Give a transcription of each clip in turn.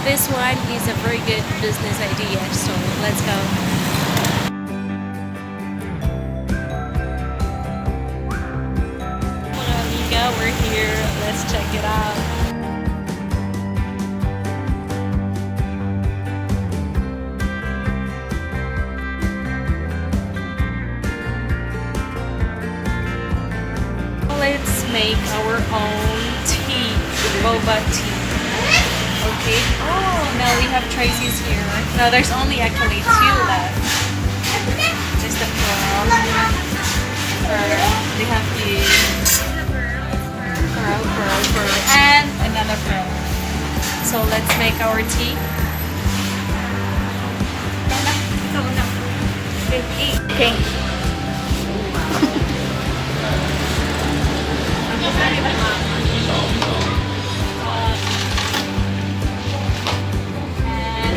This one is a very good business idea, so let's go. Mga amiga, we're here. Let's check it out. Let's make our own tea, boba tea. Okay. Oh, now we have Tracy's here. No, there's only actually 2 left. Just the pearl. We have the pearl, and another pearl. So let's make our tea. Okay.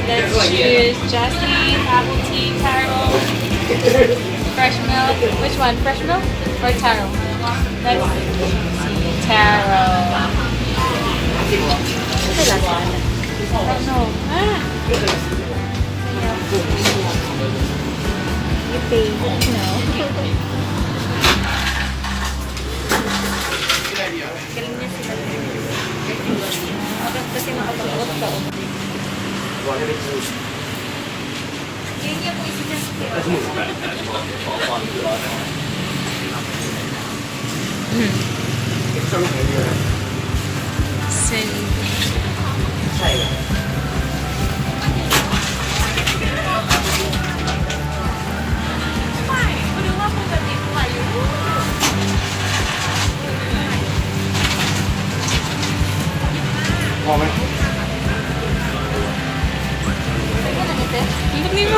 Let's choose jasmine, apple tea, taro, fresh milk. Which one? Fresh milk or taro? Let's see. Taro. I don't know. You pay. No. Galing niya sila. Agad kasi makapagod ka. Yun yung po isi-just Sin. Hindi mo.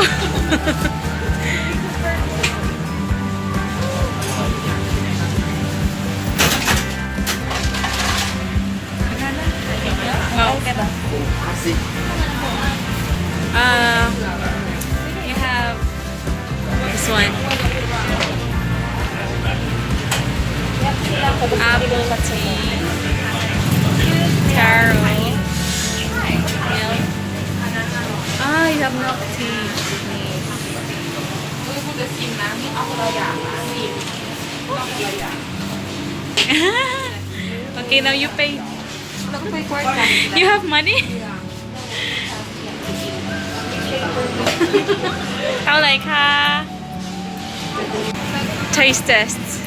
You have this one. Apple tea, taro, milk. You have milk tea. Okay, now you pay. You have money? How like taste tests.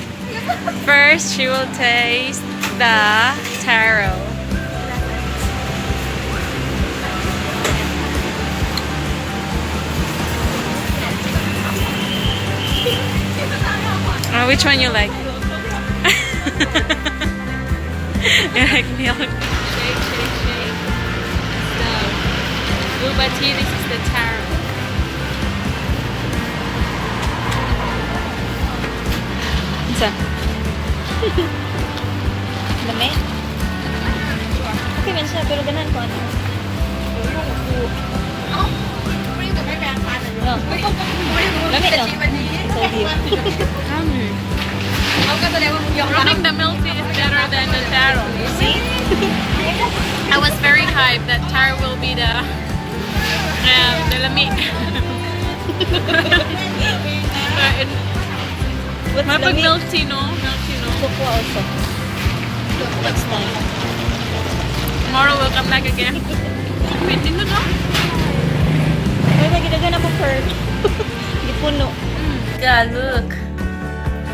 First, she will taste the taro. Which one you like? You like milk? Shake, shake, shake. The boba tea, this is the taro. Isa. Dami? Okay man siya, pero ganahan ko ano. No. Dami no? So here. I think the milk tea is better than the taro. You see? I was very hyped that taro will be the lamig. Mapag milk tea, no? Milk tea, no? Cocoa also. Next time. Tomorrow we'll come back again. Wait, dito no? Ay, nagdagan ako per. Di puno. Yeah, look.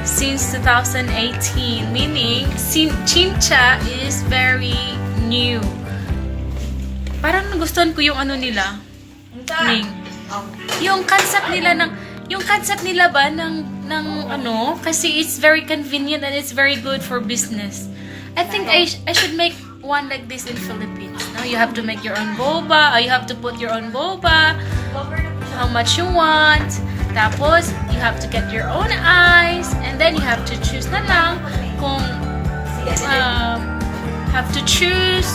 Since 2018, meaning Chincha is very new. Parang nagustuhan ko yung ano nila. Ning. Yung concept nila ba ng ano, kasi it's very convenient and it's very good for business. I think I should make one like this in Philippines. No, you have to make your own boba, or you have to put your own boba, how much you want. Tapos, you have to get your own ice, and then you have to choose na lang kung have to choose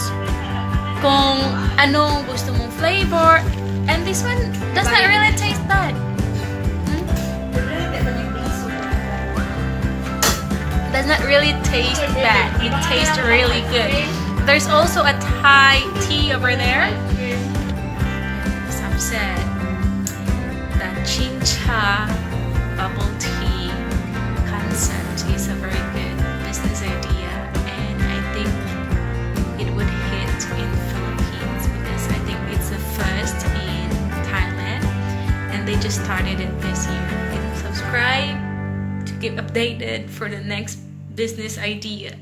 kung anong gusto mong flavor. And this one does not really taste bad. Does not really taste bad. It tastes really good. There's also a Thai tea over there. just started it this year. Subscribe to keep updated for the next business idea.